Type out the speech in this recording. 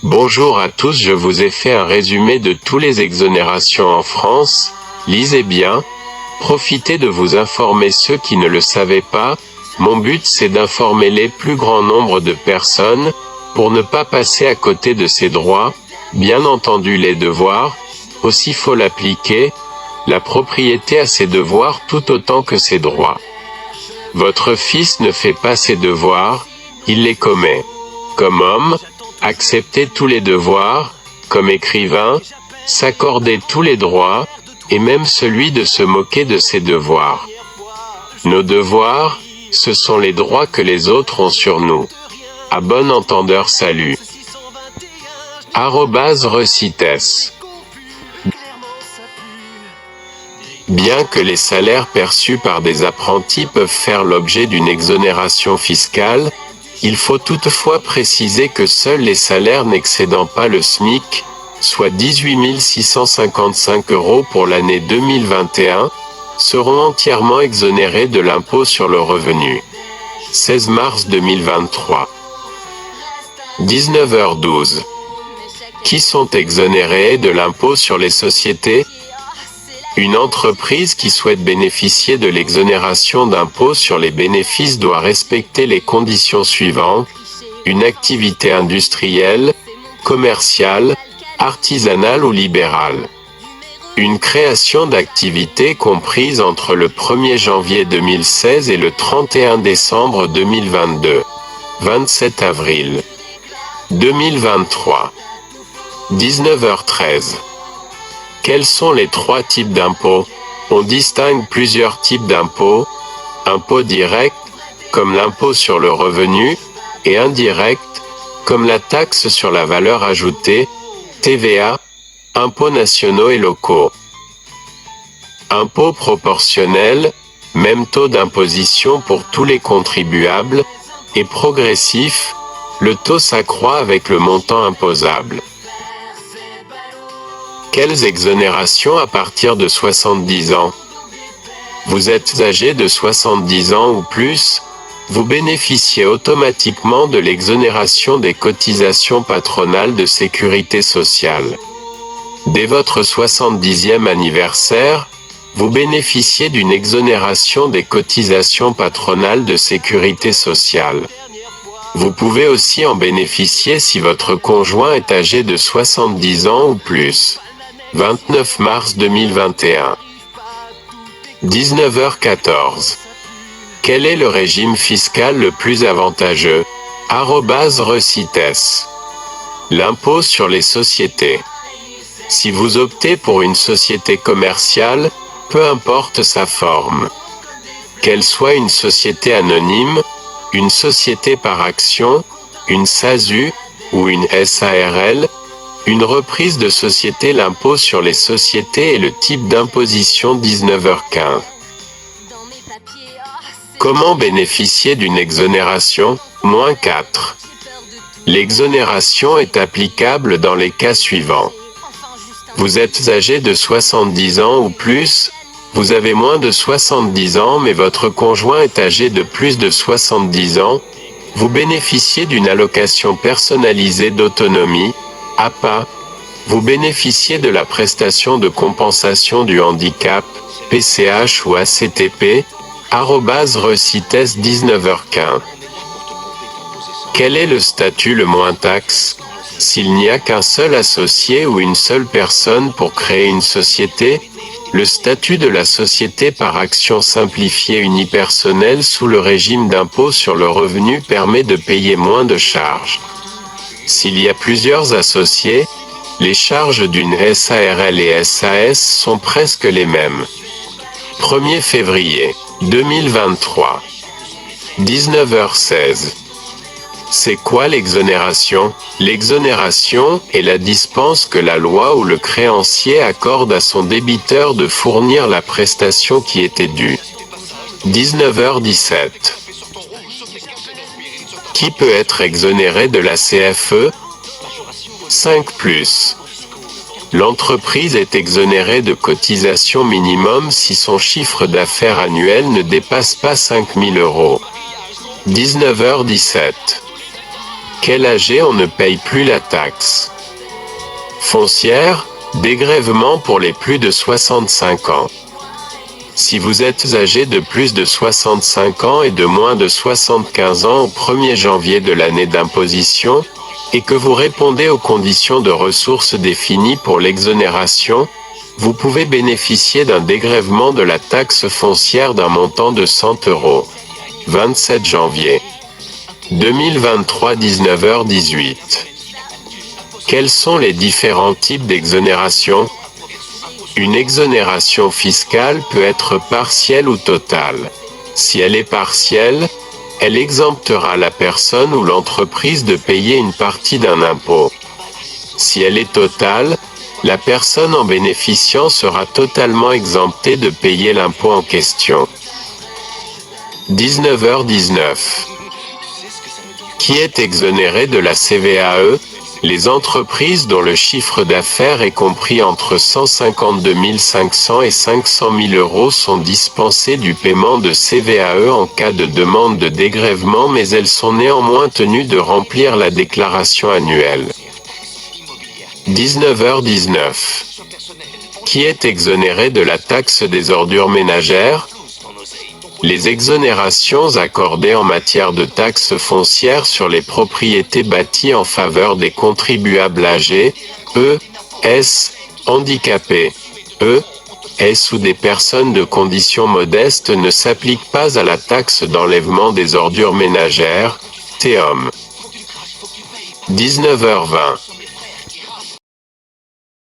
Bonjour à tous, je vous ai fait un résumé de tous les exonérations en France. Lisez bien, profitez de vous informer ceux qui ne le savaient pas. Mon but c'est d'informer les plus grands nombres de personnes, pour ne pas passer à côté de ses droits, bien entendu les devoirs, aussi faut l'appliquer, la propriété a ses devoirs tout autant que ses droits. Votre fils ne fait pas ses devoirs, il les commet. Comme homme, accepter tous les devoirs, comme écrivain, s'accorder tous les droits, et même celui de se moquer de ses devoirs. Nos devoirs, ce sont les droits que les autres ont sur nous. À bon entendeur, salut. @Recites. Bien que les salaires perçus par des apprentis peuvent faire l'objet d'une exonération fiscale, il faut toutefois préciser que seuls les salaires n'excédant pas le SMIC, soit 18 655 € pour l'année 2021, seront entièrement exonérés de l'impôt sur le revenu. 16 mars 2023. 19h12. Qui sont exonérés de l'impôt sur les sociétés ? Une entreprise qui souhaite bénéficier de l'exonération d'impôt sur les bénéfices doit respecter les conditions suivantes: une activité industrielle, commerciale, artisanale ou libérale. Une création d'activité comprise entre le 1er janvier 2016 et le 31 décembre 2022. 27 avril 2023. 19h13. Quels sont les trois types d'impôts ? On distingue plusieurs types d'impôts: impôts directs, comme l'impôt sur le revenu, et indirects, comme la taxe sur la valeur ajoutée, TVA, impôts nationaux et locaux. Impôt proportionnel, même taux d'imposition pour tous les contribuables, et progressif, le taux s'accroît avec le montant imposable. Quelles exonérations à partir de 70 ans ? Vous êtes âgé de 70 ans ou plus, vous bénéficiez automatiquement de l'exonération des cotisations patronales de sécurité sociale. Dès votre 70e anniversaire, vous bénéficiez d'une exonération des cotisations patronales de sécurité sociale. Vous pouvez aussi en bénéficier si votre conjoint est âgé de 70 ans ou plus. 29 mars 2021. 19h14. Quel est le régime fiscal le plus avantageux ? @Recites. L'impôt sur les sociétés. Si vous optez pour une société commerciale, peu importe sa forme, qu'elle soit une société anonyme, une société par action, une SASU ou une SARL, une reprise de société, l'impôt sur les sociétés et le type d'imposition. 19h15. Comment bénéficier d'une exonération ? -4. L'exonération est applicable dans les cas suivants. Vous êtes âgé de 70 ans ou plus, vous avez moins de 70 ans mais votre conjoint est âgé de plus de 70 ans, vous bénéficiez d'une allocation personnalisée d'autonomie, APA, vous bénéficiez de la prestation de compensation du handicap, PCH ou ACTP, @Recites. 19h15. Quel est le statut le moins taxe ? S'il n'y a qu'un seul associé ou une seule personne pour créer une société, le statut de la société par action simplifiée unipersonnelle sous le régime d'impôt sur le revenu permet de payer moins de charges. S'il y a plusieurs associés, les charges d'une SARL et SAS sont presque les mêmes. 1er février 2023. 19h16. C'est quoi l'exonération ? L'exonération est la dispense que la loi ou le créancier accorde à son débiteur de fournir la prestation qui était due. 19h17. Qui peut être exonéré de la CFE ? 5+. L'entreprise est exonérée de cotisation minimum si son chiffre d'affaires annuel ne dépasse pas 5 000 €. 19h17. Quel âgé on ne paye plus la taxe foncière, dégrèvement pour les plus de 65 ans. Si vous êtes âgé de plus de 65 ans et de moins de 75 ans au 1er janvier de l'année d'imposition, et que vous répondez aux conditions de ressources définies pour l'exonération, vous pouvez bénéficier d'un dégrèvement de la taxe foncière d'un montant de 100 €. 27 janvier 2023 19h18. Quels sont les différents types d'exonération ? Une exonération fiscale peut être partielle ou totale. Si elle est partielle, elle exemptera la personne ou l'entreprise de payer une partie d'un impôt. Si elle est totale, la personne en bénéficiant sera totalement exemptée de payer l'impôt en question. 19h19. Qui est exonéré de la CVAE ? Les entreprises dont le chiffre d'affaires est compris entre 152 500 et 500 000 € sont dispensées du paiement de CVAE en cas de demande de dégrèvement, mais elles sont néanmoins tenues de remplir la déclaration annuelle. 19h19. Qui est exonéré de la taxe des ordures ménagères ? Les exonérations accordées en matière de taxes foncières sur les propriétés bâties en faveur des contribuables âgés, S, handicapés, S ou des personnes de conditions modestes ne s'appliquent pas à la taxe d'enlèvement des ordures ménagères, TEOM. 19h20.